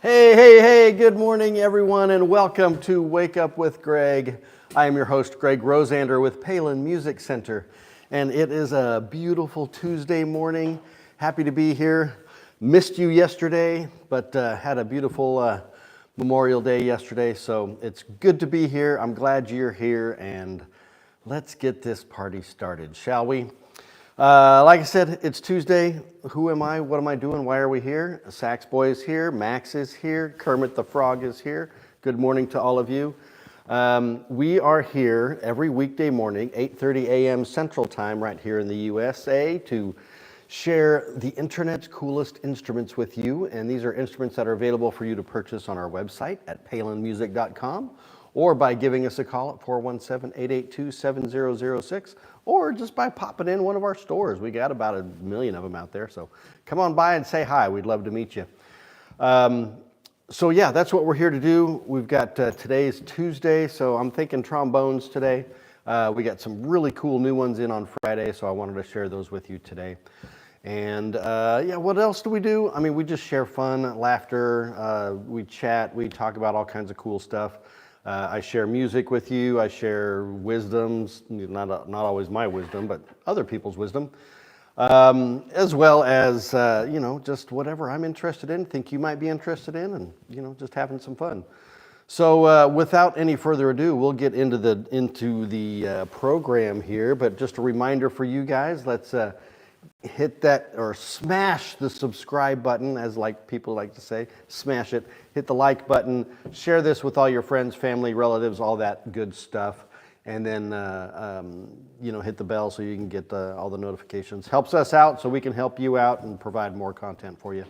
Hey, good morning everyone and welcome to Wake Up with Greg. I am your host Greg Rosander with Palin Music Center and it is a beautiful Tuesday morning. Happy to be here. Missed you yesterday, but had a beautiful Memorial Day yesterday, so it's good to be here. I'm glad you're here and let's get this party started, shall we? Like I said, it's Tuesday. Who am I? What am I doing? Why are we here? Sax Boy is here. Max is here. Kermit the Frog is here. Good morning to all of you. We are here every weekday morning, 8:30 a.m. Central Time, right here in the USA, to share the internet's coolest instruments with you. And these are instruments that are available for you to purchase on our website at palinmusic.com or by giving us a call at 417-882-7006. Or just by popping in one of our stores. We got about 1 million of them out there, so come on by and say hi. We'd love to meet you. So yeah, that's what we're here to do. We've got today's Tuesday, so I'm thinking trombones today. We got some really cool new ones in on Friday, so I wanted to share those with you today. And yeah, what else do we do? I mean, we just share fun, laughter, we chat, we talk about all kinds of cool stuff. I share music with you. I share wisdoms, not always my wisdom, but other people's wisdom, as well as, just whatever I'm interested in, think you might be interested in, and, just having some fun. So without any further ado, we'll get into the program here, but just a reminder for you guys, let's hit that or smash the subscribe button, as people like to say. Smash it, hit the like button, share this with all your friends, family, relatives, all that good stuff, and then hit the bell so you can get all the notifications. Helps us out so we can help you out and provide more content for you.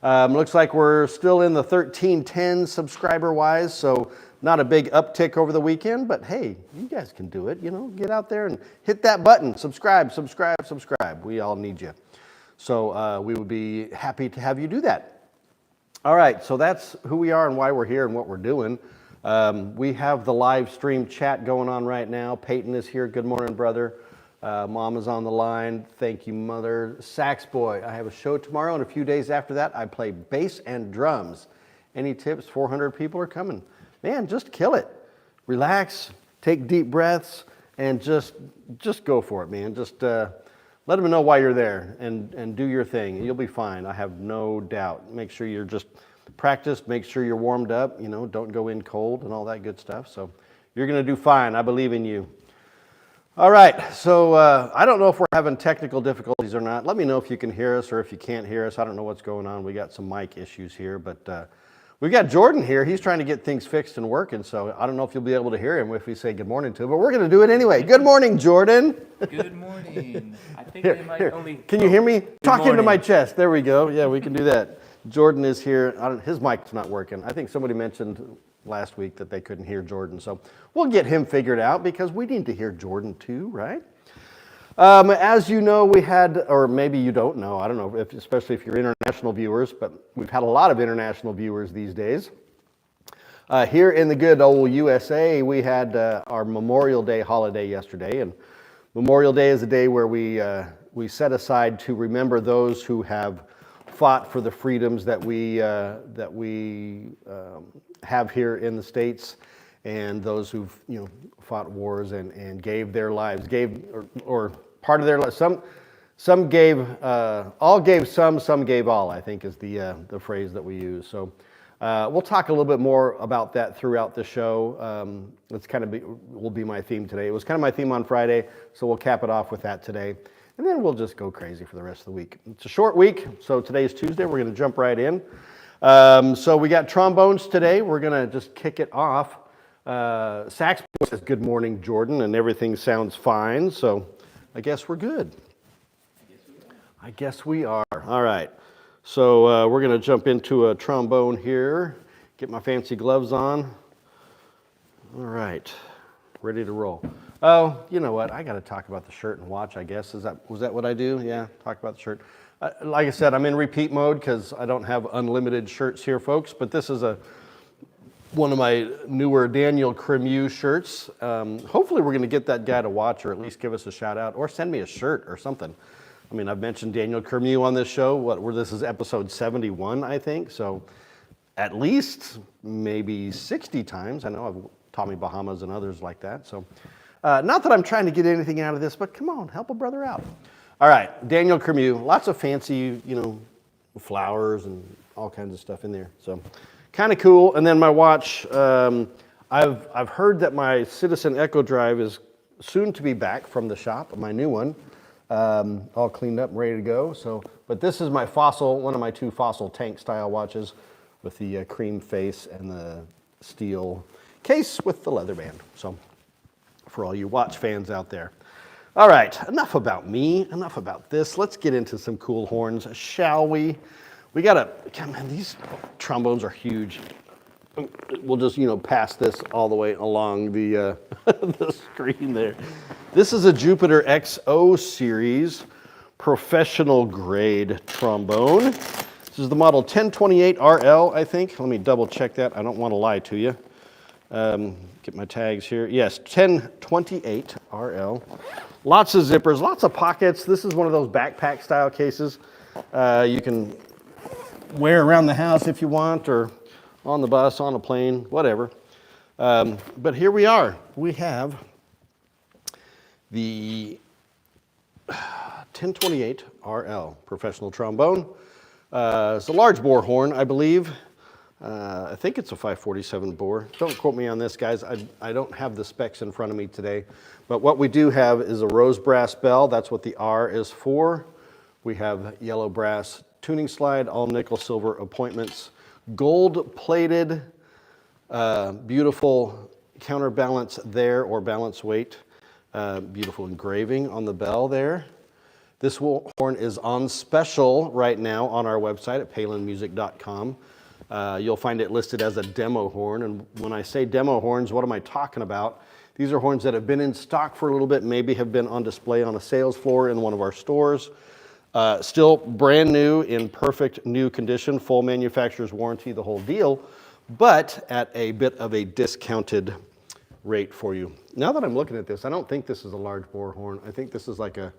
Looks like we're still in the 1310 subscriber wise, so not a big uptick over the weekend, but hey, you guys can do it, get out there and hit that button, subscribe. We all need you. So we would be happy to have you do that. All right, so that's who we are and why we're here and what we're doing. We have the live stream chat going on right now. Peyton is here. Good morning, brother. Mom is on the line. Thank you, mother. Sax Boy, I have a show tomorrow, and a few days after that, I play bass and drums. Any tips? 400 people are coming. Man, just kill it. Relax, take deep breaths, and just go for it, man. Just let them know why you're there and do your thing. You'll be fine. I have no doubt. Make sure you're just practiced. Make sure you're warmed up. Don't go in cold and all that good stuff. So you're going to do fine. I believe in you. All right. So I don't know if we're having technical difficulties or not. Let me know if you can hear us or if you can't hear us. I don't know what's going on. We got some mic issues here, but we've got Jordan here. He's trying to get things fixed and working, so I don't know if you'll be able to hear him if we say good morning to him, but we're going to do it anyway. Good morning, Jordan. Good morning. I think they might only... Can you hear me? Talk into my chest. There we go. Yeah, we can do that. Jordan is here. His mic's not working. I think somebody mentioned last week that they couldn't hear Jordan, so we'll get him figured out because we need to hear Jordan too, right? As you know, we had, or maybe you don't know, I don't know, especially if you're international viewers, but we've had a lot of international viewers these days. Here in the good old USA, we had our Memorial Day holiday yesterday, and Memorial Day is a day where we set aside to remember those who have fought for the freedoms that we have here in the States, and those who've fought wars and gave their lives, or part of their lives. Some gave, all gave some gave all, I think is the phrase that we use. So we'll talk a little bit more about that throughout the show. It's will be my theme today. It was kind of my theme on Friday, so we'll cap it off with that today. And then we'll just go crazy for the rest of the week. It's a short week, so today's Tuesday. We're going to jump right in. So we got trombones today. We're going to just kick it off. Sax Boy says, good morning, Jordan, and everything sounds fine, so I guess we're good. I guess we are. All right. So we're going to jump into a trombone here. Get my fancy gloves on. All right. Ready to roll. Oh, you know what? I got to talk about the shirt and watch, I guess. Was that what I do? Yeah, talk about the shirt. Like I said, I'm in repeat mode because I don't have unlimited shirts here, folks, but this is one of my newer Daniel Cremieux shirts. Hopefully we're going to get that guy to watch or at least give us a shout out or send me a shirt or something. I mean, I've mentioned Daniel Kermew on this show, where this is episode 71, I think. So at least maybe 60 times. I know I've Tommy Bahamas and others like that. So not that I'm trying to get anything out of this, but come on, help a brother out. All right, Daniel Kermew, lots of fancy, flowers and all kinds of stuff in there. So kind of cool. And then my watch, I've heard that my Citizen Echo Drive is soon to be back from the shop, my new one, all cleaned up and ready to go. So, but this is my Fossil, one of my 2 Fossil tank style watches with the cream face and the steel case with the leather band. So for all you watch fans out there. All right, enough about me, enough about this. Let's get into some cool horns, shall we? We gotta, man, these trombones are huge. We'll just, pass this all the way along the, the screen there. This is a Jupiter XO series professional grade trombone. This is the model 1028RL, I think. Let me double check that. I don't want to lie to you. Get my tags here. Yes, 1028RL. Lots of zippers, lots of pockets. This is one of those backpack style cases. You can wear around the house if you want, or on the bus, on a plane, whatever. But here we are. We have the 1028RL professional trombone. It's a large bore horn, I believe. I think it's a 547 bore. Don't quote me on this, guys. I don't have the specs in front of me today. But what we do have is a rose brass bell. That's what the R is for. We have yellow brass tuning slide, all nickel silver appointments, gold plated, beautiful counterbalance there, or balance weight, beautiful engraving on the bell there. This horn is on special right now on our website at palinmusic.com. You'll find it listed as a demo horn. And when I say demo horns, what am I talking about? These are horns that have been in stock for a little bit, maybe have been on display on a sales floor in one of our stores. Still brand new, in perfect new condition, full manufacturer's warranty, the whole deal, but at a bit of a discounted rate for you. Now that I'm looking at this, I don't think this is a large bore horn. I think this is like a,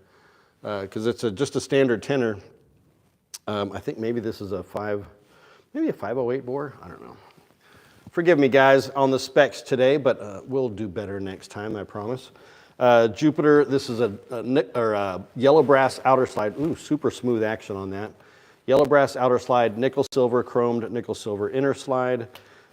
because it's just a standard tenor. I think maybe this is maybe a 508 bore, I don't know. Forgive me, guys, on the specs today, but we'll do better next time, I promise. Jupiter, this is a yellow brass outer slide. Ooh, super smooth action on that. Yellow brass outer slide, nickel silver chromed, nickel silver inner slide,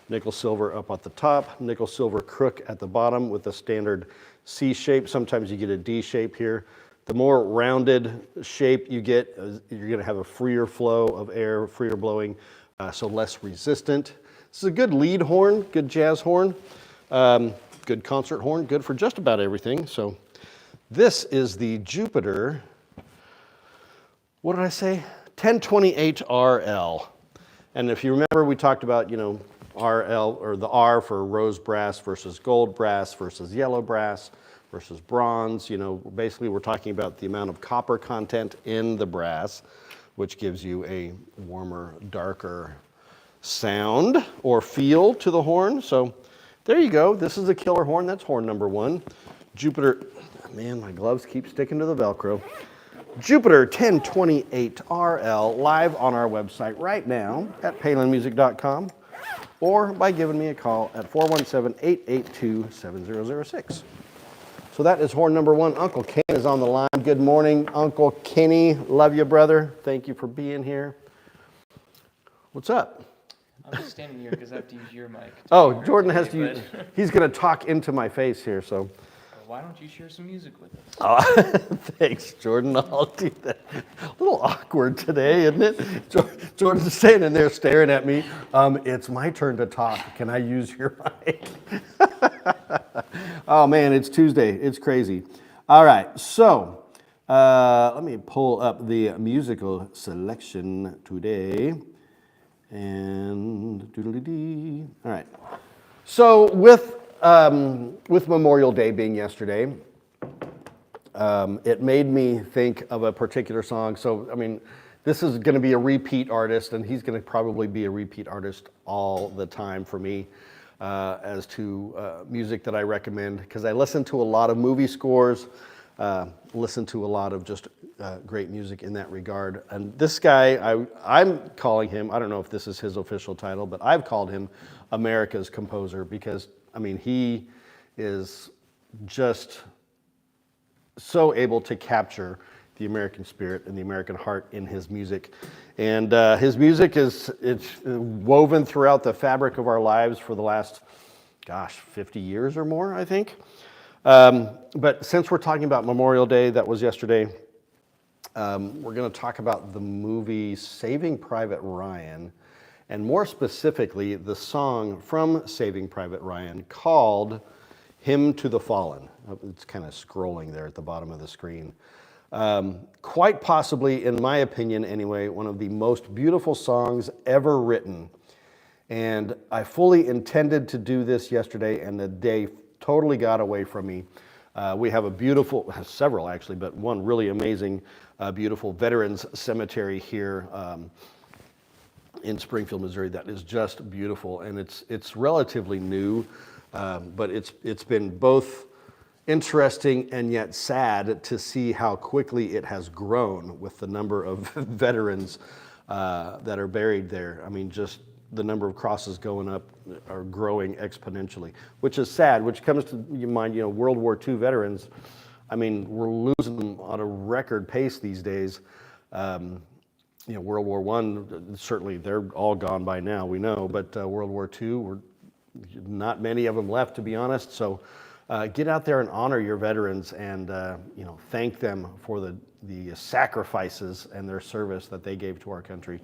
nickel silver up at the top, nickel silver crook at the bottom with a standard C shape. Sometimes you get a D shape here. The more rounded shape you get, you're gonna have a freer flow of air, freer blowing, so less resistant. This is a good lead horn, good jazz horn, good concert horn, good for just about everything. So this is the Jupiter, what did I say? 1028RL. And if you remember, we talked about, RL, or the R for rose brass versus gold brass versus yellow brass versus bronze. Basically we're talking about the amount of copper content in the brass, which gives you a warmer, darker sound or feel to the horn. So there you go. This is a killer horn. That's horn number 1. Jupiter, man, my gloves keep sticking to the Velcro. Jupiter 1028RL, live on our website right now at palinmusic.com, or by giving me a call at 417-882-7006. So that is horn number 1. Uncle Ken is on the line. Good morning, Uncle Kenny. Love you, brother. Thank you for being here. What's up? I'm just standing here because I have to use your mic. Oh, Jordan has to use, he's going to talk into my face here, so. Why don't you share some music with us? Oh, thanks, Jordan. I'll do that. A little awkward today, isn't it? Jordan's standing there staring at me. It's my turn to talk. Can I use your mic? Oh, man, it's Tuesday. It's crazy. All right, so let me pull up the musical selection today. And doodly-dee. All right. So with Memorial Day being yesterday, it made me think of a particular song. So, I mean, this is going to be a repeat artist, and he's going to probably be a repeat artist all the time for me as to music that I recommend, because I listen to a lot of movie scores. listen to a lot of just great music in that regard. And this guy, I'm calling him, I don't know if this is his official title, but I've called him America's composer because, I mean, he is just so able to capture the American spirit and the American heart in his music. And his music it's woven throughout the fabric of our lives for the last, 50 years or more, I think. But since we're talking about Memorial Day, that was yesterday, we're going to talk about the movie Saving Private Ryan, and more specifically, the song from Saving Private Ryan called Hymn to the Fallen. It's kind of scrolling there at the bottom of the screen. Quite possibly, in my opinion anyway, one of the most beautiful songs ever written. And I fully intended to do this yesterday, and the day totally got away from me. We have a beautiful, several actually, but one really amazing, beautiful Veterans Cemetery here in Springfield, Missouri that is just beautiful. And it's relatively new, but it's been both interesting and yet sad to see how quickly it has grown with the number of veterans that are buried there. I mean, just the number of crosses going up are growing exponentially, which is sad, which comes to your mind, World War II veterans. I mean, we're losing them at a record pace these days. World War I, certainly they're all gone by now, we know, but World War II, not many of them left, to be honest. So get out there and honor your veterans and, thank them for the sacrifices and their service that they gave to our country.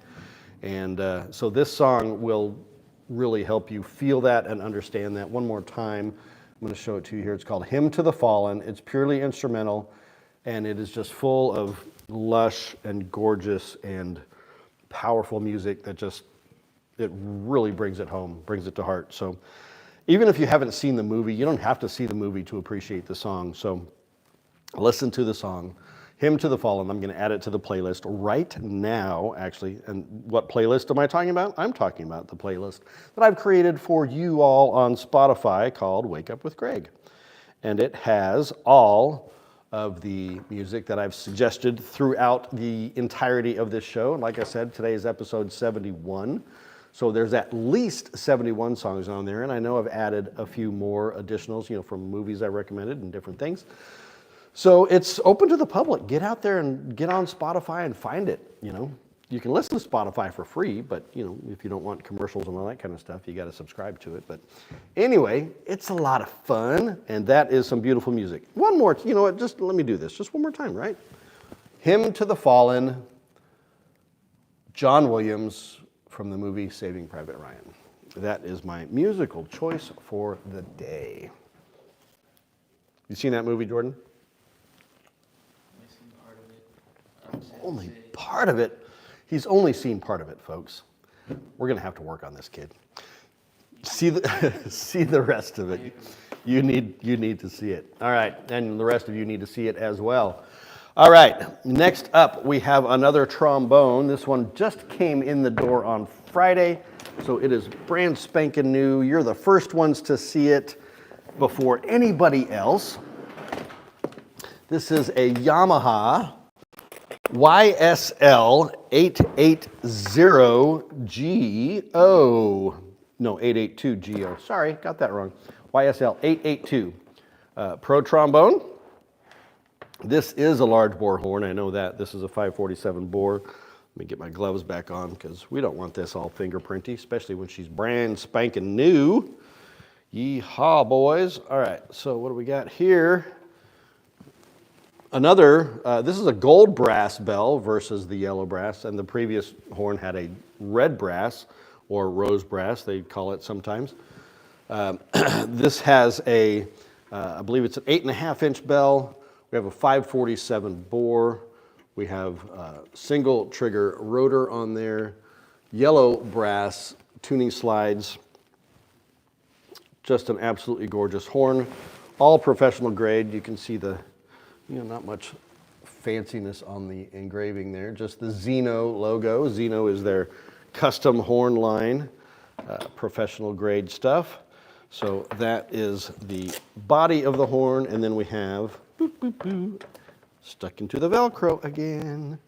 And so this song will really help you feel that and understand that. One more time, I'm going to show it to you here. It's called Hymn to the Fallen. It's purely instrumental, and it is just full of lush and gorgeous and powerful music that it really brings it home, brings it to heart. So even if you haven't seen the movie, you don't have to see the movie to appreciate the song. So listen to the song. Hymn to the Fallen. I'm going to add it to the playlist right now, actually. And what playlist am I talking about? I'm talking about the playlist that I've created for you all on Spotify called Wake Up with Greg. And it has all of the music that I've suggested throughout the entirety of this show. And like I said, today is episode 71. So there's at least 71 songs on there. And I know I've added a few more additionals, from movies I recommended and different things. So it's open to the public. Get out there and get on Spotify and find it. You can listen to Spotify for free, but if you don't want commercials and all that kind of stuff, you got to subscribe to it. But anyway, it's a lot of fun, and that is some beautiful music. One more, just let me do this just one more time, right? Hymn to the Fallen, John Williams from the movie Saving Private Ryan. That is my musical choice for the day. You seen that movie, Jordan? Only part of it. He's only seen part of it, folks. We're going to have to work on this kid. See the rest of it. You need to see it. All right, and the rest of you need to see it as well. All right, next up we have another trombone. This one just came in the door on Friday, so it is brand spanking new. You're the first ones to see it before anybody else. This is a Yamaha YSL 880GO. No, 882GO. Sorry, got that wrong. YSL 882 Pro Trombone. This is a large bore horn. I know that. This is a 547 bore. Let me get my gloves back on because we don't want this all fingerprinty, especially when she's brand spanking new. Yeehaw, boys. All right, so what do we got here? This is a gold brass bell versus the yellow brass, and the previous horn had a red brass, or rose brass, they call it sometimes. This has I believe it's an 8.5-inch bell. We have a 547 bore. We have a single trigger rotor on there, yellow brass tuning slides. Just an absolutely gorgeous horn, all professional grade. You can see the not much fanciness on the engraving there, just the Zeno logo. Zeno is their custom horn line, professional grade stuff. So that is the body of the horn, and then we have boop, boop. Stuck into the Velcro again.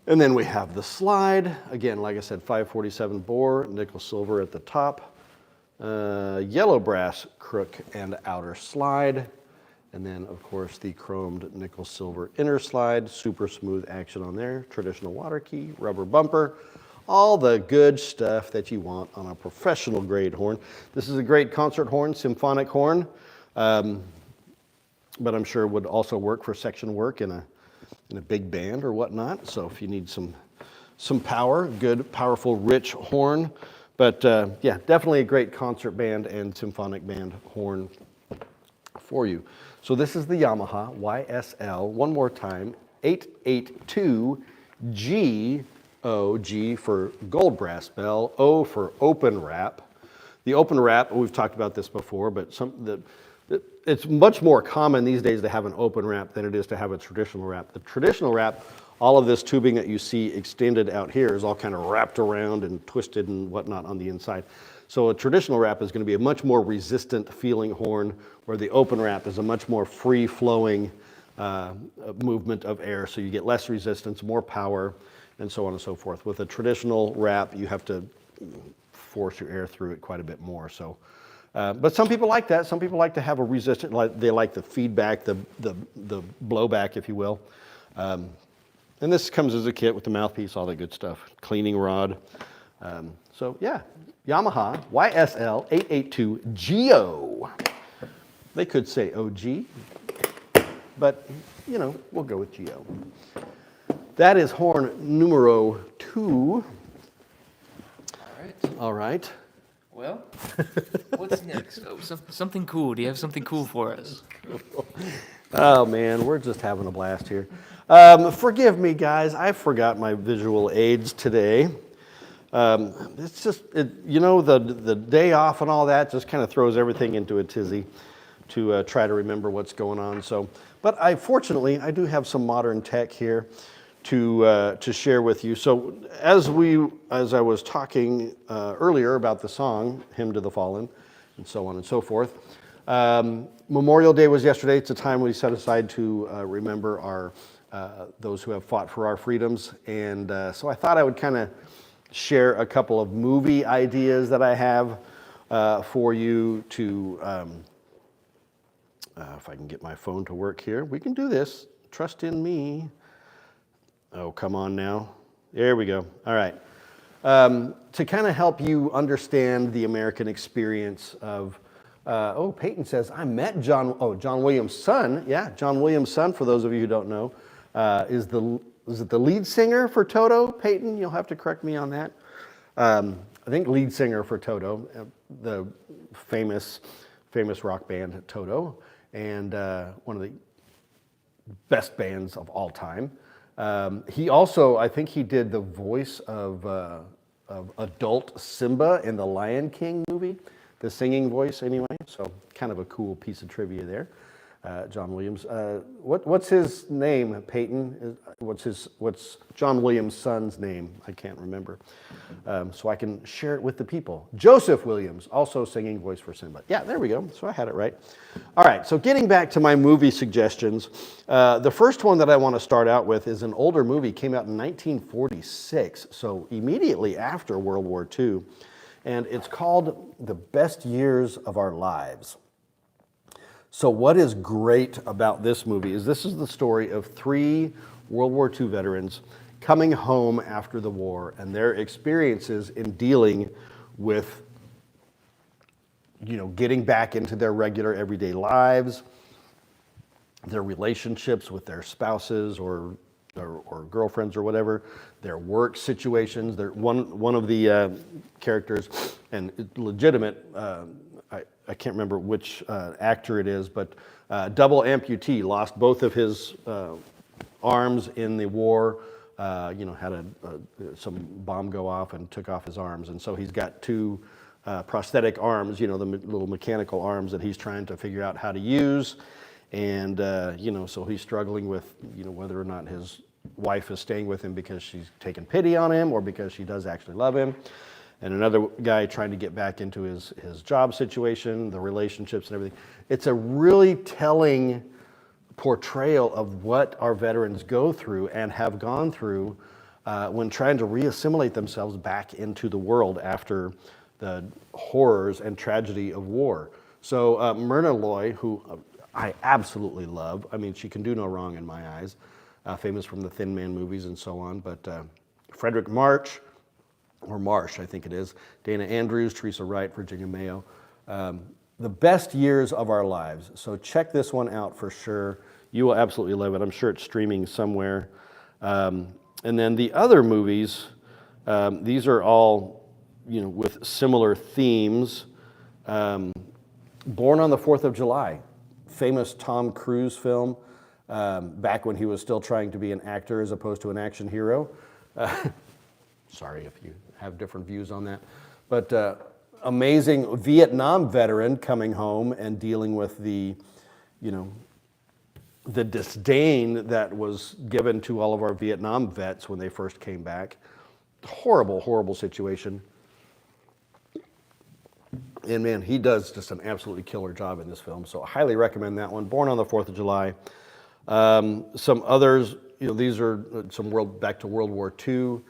And then we have the slide. Again, like I said, 547 bore, nickel silver at the top. Yellow brass crook and outer slide. And then, of course, the chromed nickel silver inner slide. Super smooth action on there. Traditional water key, rubber bumper. All the good stuff that you want on a professional grade horn. This is a great concert horn, symphonic horn. But I'm sure it would also work for section work in a big band or whatnot. So if you need some power, good, powerful, rich horn. But yeah, definitely a great concert band and symphonic band horn for you. So this is the Yamaha YSL, one more time, 882G, G for gold brass bell, O for open wrap. The open wrap, we've talked about this before, but it's much more common these days to have an open wrap than it is to have a traditional wrap. The traditional wrap, all of this tubing that you see extended out here is all kind of wrapped around and twisted and whatnot on the inside. So a traditional wrap is going to be a much more resistant feeling horn, where the open wrap is a much more free-flowing movement of air, so you get less resistance, more power, and so on and so forth. With a traditional wrap, you have to force your air through it quite a bit more. So, but some people like that. Some people like to have a resistant, they like the feedback, the blowback, if you will. And this comes as a kit with the mouthpiece, all that good stuff, cleaning rod. So yeah, Yamaha YSL 882GO. They could say OG, but you know, we'll go with GO. That is horn numero 2. All right. Well, what's next? Oh, something cool. Do you have something cool for us? Oh man, we're just having a blast here. Forgive me, guys. I forgot my visual aids today. It's just, you know, the day off and all that just kind of throws everything into a tizzy to try to remember what's going on. So, but fortunately, I do have some modern tech here to share with you. So as I was talking earlier about the song, Hymn to the Fallen, and so on and so forth, Memorial Day was yesterday. It's a time we set aside to remember those who have fought for our freedoms. And so I thought I would kind of share a couple of movie ideas that I have for you to, if I can get my phone to work here, we can do this. Trust in me. Oh, come on now. There we go. All right. To kind of help you understand the American experience of, Peyton says, I met John Williams' son. Yeah, John Williams' son, for those of you who don't know, is it the lead singer for Toto? Peyton, you'll have to correct me on that. I think lead singer for Toto, the famous rock band Toto, and one of the best bands of all time. He also, I think he did the voice of adult Simba in the Lion King movie, the singing voice anyway, so kind of a cool piece of trivia there. John Williams. What's his name, Peyton? What's John Williams' son's name? I can't remember. So I can share it with the people. Joseph Williams, also singing voice for Simba. Yeah, there we go. So I had it right. All right, so getting back to my movie suggestions, the first one that I want to start out with is an older movie, came out in 1946, so immediately after World War II, and it's called The Best Years of Our Lives. So what is great about this movie is this is the story of 3 World War II veterans coming home after the war and their experiences in dealing with, you know, getting back into their regular everyday lives, their relationships with their spouses or girlfriends or whatever, their work situations. One of the characters, and legitimate, I can't remember which actor it is, but double amputee, lost both of his arms in the war. Had some bomb go off and took off his arms, and so he's got 2 prosthetic arms, the little mechanical arms that he's trying to figure out how to use, and so he's struggling with whether or not his wife is staying with him because she's taken pity on him or because she does actually love him. And another guy trying to get back into his job situation, the relationships and everything. It's a really telling portrayal of what our veterans go through and have gone through when trying to re-assimilate themselves back into the world after the horrors and tragedy of war. So Myrna Loy, who I absolutely love, I mean, she can do no wrong in my eyes, famous from the Thin Man movies and so on, but Frederick March, or Marsh, I think it is, Dana Andrews, Teresa Wright, Virginia Mayo, the best years of our lives. So check this one out for sure. You will absolutely love it. I'm sure it's streaming somewhere. And then the other movies, these are all, with similar themes. Born on the 4th of July, famous Tom Cruise film, back when he was still trying to be an actor as opposed to an action hero. Sorry if you have different views on that. But amazing Vietnam veteran coming home and dealing with the disdain that was given to all of our Vietnam vets when they first came back. Horrible, horrible situation. And man, he does just an absolutely killer job in this film. So I highly recommend that one. Born on the 4th of July. Some others, these are back to World War II.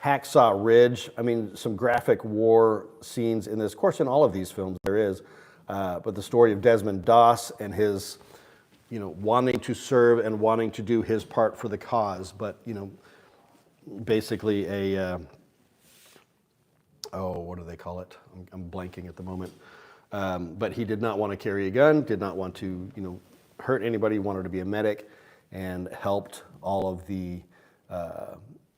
Hacksaw Ridge. I mean, some graphic war scenes in this. Of course, in all of these films there is. But the story of Desmond Doss and his, wanting to serve and wanting to do his part for the cause. But, basically what do they call it? I'm blanking at the moment. But he did not want to carry a gun, did not want to, hurt anybody, wanted to be a medic, and helped all of the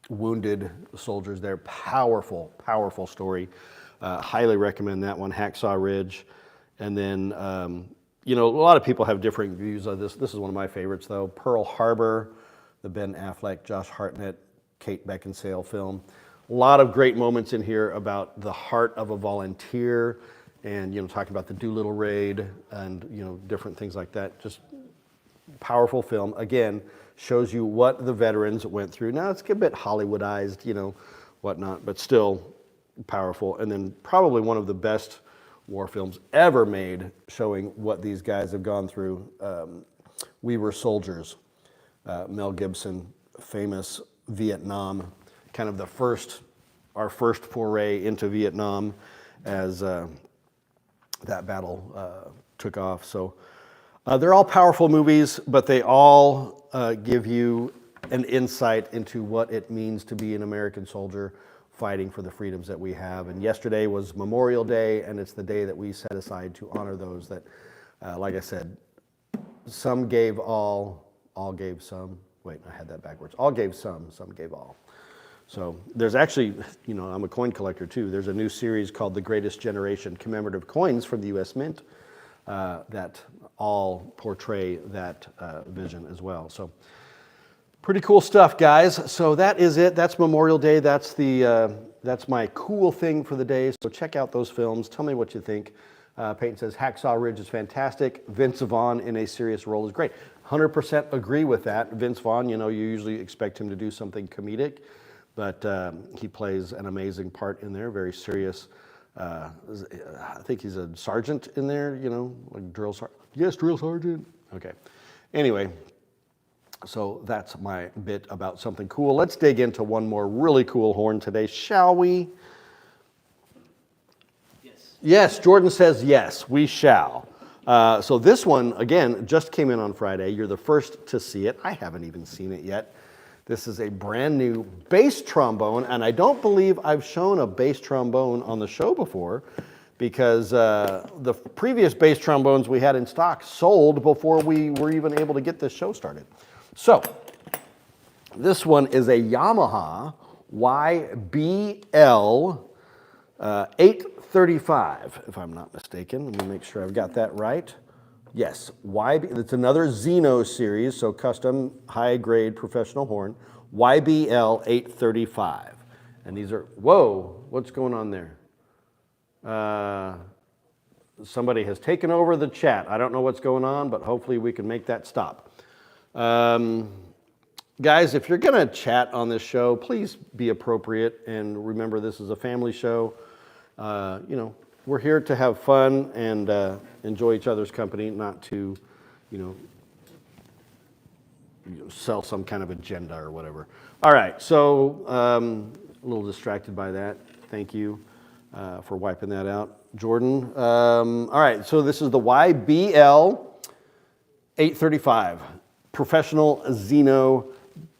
wounded soldiers there. Powerful, powerful story. Highly recommend that one, Hacksaw Ridge. And then, a lot of people have different views of this. This is one of my favorites, though. Pearl Harbor, the Ben Affleck, Josh Hartnett, Kate Beckinsale film. A lot of great moments in here about the heart of a volunteer and, talking about the Doolittle raid and, different things like that. Just powerful film. Again, shows you what the veterans went through. Now, it's a bit Hollywoodized, whatnot, but still powerful. And then probably one of the best war films ever made, showing what these guys have gone through. We Were Soldiers. Mel Gibson, famous Vietnam, kind of our first foray into Vietnam as that battle took off. So they're all powerful movies, but they all give you an insight into what it means to be an American soldier fighting for the freedoms that we have. And yesterday was Memorial Day, and it's the day that we set aside to honor those that, like I said, some gave all gave some. Wait, I had that backwards. All gave some gave all. So there's actually, I'm a coin collector too. There's a new series called The Greatest Generation, commemorative coins from the U.S. Mint that all portray that vision as well. So pretty cool stuff, guys. So that is it. That's Memorial Day. That's my cool thing for the day. So check out those films. Tell me what you think. Peyton says Hacksaw Ridge is fantastic. Vince Vaughn in a serious role is great. 100% agree with that. Vince Vaughn, you usually expect him to do something comedic, but he plays an amazing part in there, very serious. I think he's a sergeant in there, like drill sergeant. Yes, drill sergeant. Okay. Anyway, so that's my bit about something cool. Let's dig into one more really cool horn today, shall we? Yes, Jordan says yes, we shall. So this one, again, just came in on Friday. You're the first to see it. I haven't even seen it yet. This is a brand new bass trombone, and I don't believe I've shown a bass trombone on the show before because the previous bass trombones we had in stock sold before we were even able to get this show started. So this one is a Yamaha YBL 835, if I'm not mistaken. Let me make sure I've got that right. Yes, it's another Xeno series, so custom high-grade professional horn, YBL 835. And these are, whoa, what's going on there? Somebody has taken over the chat. I don't know what's going on, but hopefully we can make that stop. Guys, if you're going to chat on this show, please be appropriate, and remember this is a family show. We're here to have fun and enjoy each other's company, not to, sell some kind of agenda or whatever. All right, so a little distracted by that. Thank you for wiping that out, Jordan. All right, so this is the YBL 835 Professional Xeno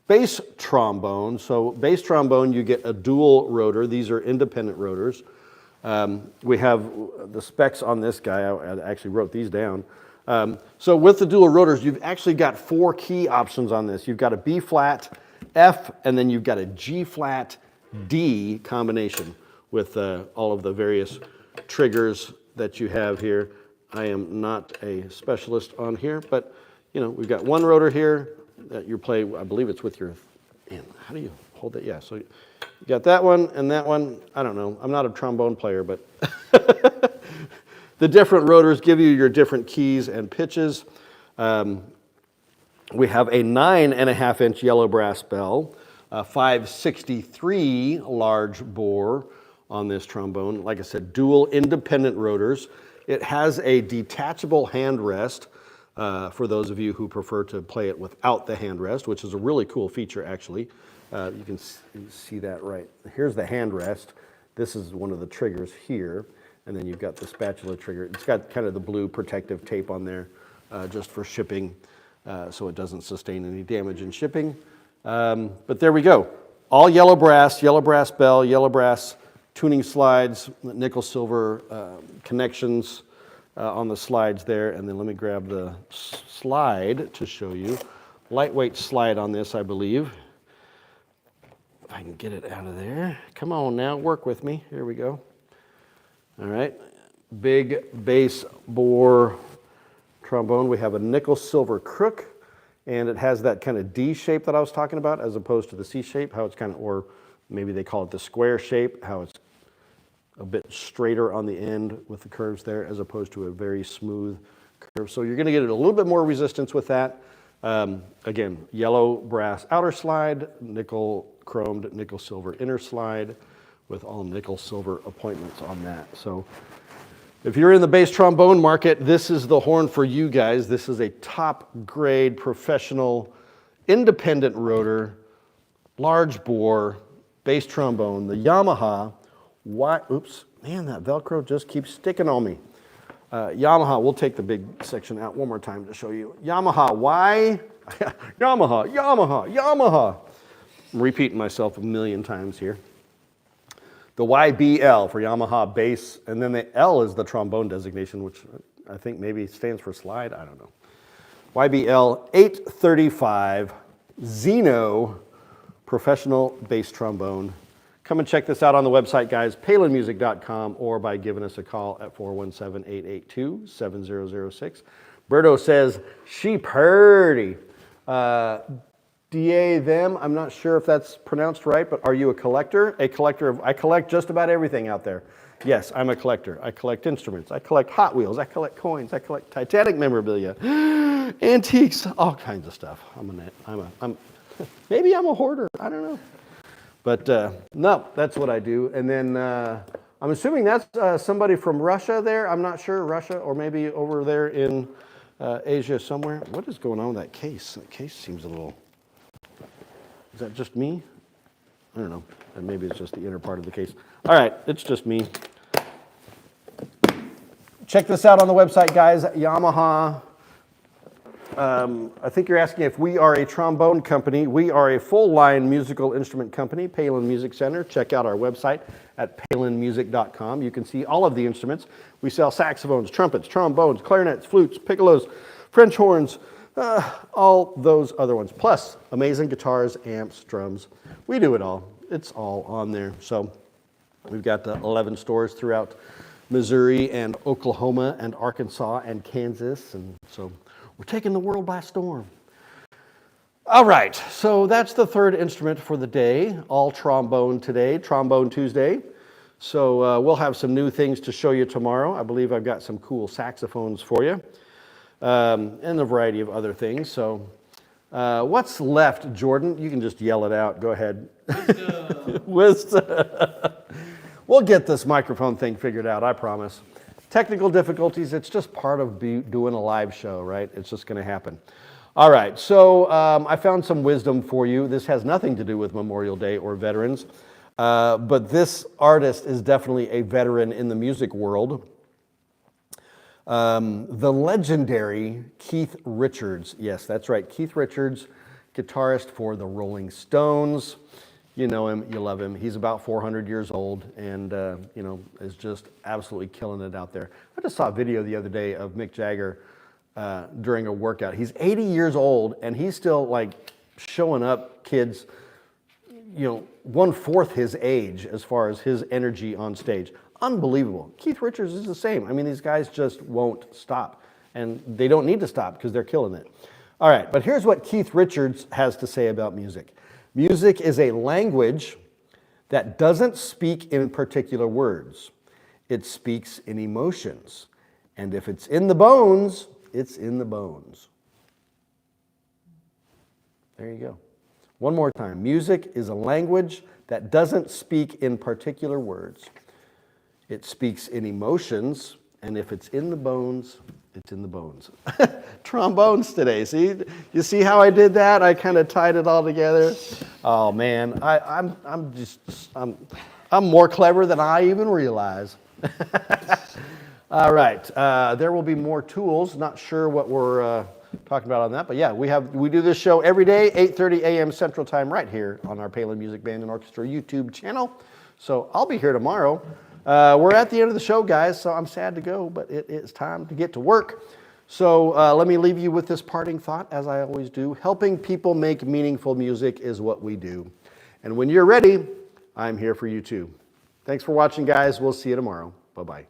bass trombone. So bass trombone, you get a dual rotor. These are independent rotors. We have the specs on this guy. I actually wrote these down. So with the dual rotors, you've actually got 4 key options on this. You've got a B flat, F, and then you've got a G flat, D combination with all of the various triggers that you have here. I am not a specialist on here, but you know, we've got one rotor here that you play, I believe it's with your, man, how do you hold that? Yeah, so you got that one and that one. I don't know, I'm not a trombone player, but the different rotors give you your different keys and pitches. We have a 9.5-inch yellow brass bell, a 563 large bore on this trombone. Like I said, dual independent rotors. It has a detachable handrest for those of you who prefer to play it without the handrest, which is a really cool feature actually. You can see that right. Here's the handrest. This is one of the triggers here. And then you've got the spatula trigger. It's got kind of the blue protective tape on there just for shipping so it doesn't sustain any damage in shipping. But there we go. All yellow brass bell, yellow brass tuning slides, nickel silver connections on the slides there. And then let me grab the slide to show you. Lightweight slide on this, I believe. If I can get it out of there. Come on now, work with me. Here we go. All right, big bass bore trombone. We have a nickel silver crook, and it has that kind of D shape that I was talking about as opposed to the C shape, how it's kind of, or maybe they call it the square shape, how it's a bit straighter on the end with the curves there as opposed to a very smooth curve. So you're gonna get a little bit more resistance with that. Again, yellow brass outer slide, nickel chromed, nickel silver inner slide, with all nickel silver appointments on that. So if you're in the bass trombone market, this is the horn for you guys. This is a top grade professional independent rotor, large bore bass trombone, the Yamaha oops, man, that Velcro just keeps sticking on me. Yamaha, we'll take the big section out one more time to show you. Yamaha Yamaha. I'm repeating myself a million times here. The YBL for Yamaha bass, and then the L is the trombone designation, which I think maybe stands for slide, I don't know. YBL 835 Xeno professional bass trombone. Come and check this out on the website, guys, palinmusic.com, or by giving us a call at 417-882-7006. Berto says, she purty. DA them, I'm not sure if that's pronounced right, but are you a collector? A collector of, I collect just about everything out there. Yes, I'm a collector. I collect instruments. I collect Hot Wheels. I collect coins. I collect Titanic memorabilia, antiques, all kinds of stuff. Maybe I'm a hoarder. I don't know. But no, that's what I do. And then I'm assuming that's somebody from Russia there. I'm not sure, Russia, or maybe over there in Asia somewhere. What is going on with that case? That case seems a little... Is that just me? I don't know. And maybe it's just the inner part of the case. All right, it's just me. Check this out on the website, guys. Yamaha. I think you're asking if we are a trombone company. We are a full-line musical instrument company, Palin Music Center. Check out our website at palinmusic.com. You can see all of the instruments. We sell saxophones, trumpets, trombones, clarinets, flutes, piccolos, French horns, all those other ones, plus amazing guitars, amps, drums. We do it all. It's all on there. So we've got 11 stores throughout Missouri and Oklahoma and Arkansas and Kansas. And so we're taking the world by storm. All right, so that's the third instrument for the day. All trombone today, Trombone Tuesday. So we'll have some new things to show you tomorrow. I believe I've got some cool saxophones for you. And a variety of other things. So what's left, Jordan? You can just yell it out. Go ahead. Wisdom. We'll get this microphone thing figured out, I promise. Technical difficulties, it's just part of doing a live show, right? It's just going to happen. All right, so I found some wisdom for you. This has nothing to do with Memorial Day or veterans, but this artist is definitely a veteran in the music world. The legendary Keith Richards. Yes, that's right. Keith Richards, guitarist for the Rolling Stones. You know him, you love him. He's about 400 years old and, is just absolutely killing it out there. I just saw a video the other day of Mick Jagger during a workout. He's 80 years old and he's still like showing up kids, 1/4 his age as far as his energy on stage. Unbelievable. Keith Richards is the same. I mean, these guys just won't stop. And they don't need to stop because they're killing it. All right, but here's what Keith Richards has to say about music. Music is a language that doesn't speak in particular words. It speaks in emotions. And if it's in the bones, it's in the bones. There you go. One more time. Music is a language that doesn't speak in particular words. It speaks in emotions, and if it's in the bones, it's in the bones. Trombones today. See, you see how I did that? I kind of tied it all together. Oh man, I'm more clever than I even realize. All right, there will be more tools. Not sure what we're talking about on that, but yeah, we do this show every day, 8:30 a.m. Central Time, right here on our Palin Music Band and Orchestra YouTube channel. So I'll be here tomorrow. We're at the end of the show, guys, so I'm sad to go, but it's time to get to work. So let me leave you with this parting thought, as I always do. Helping people make meaningful music is what we do. And when you're ready, I'm here for you too. Thanks for watching, guys. We'll see you tomorrow. Bye-bye.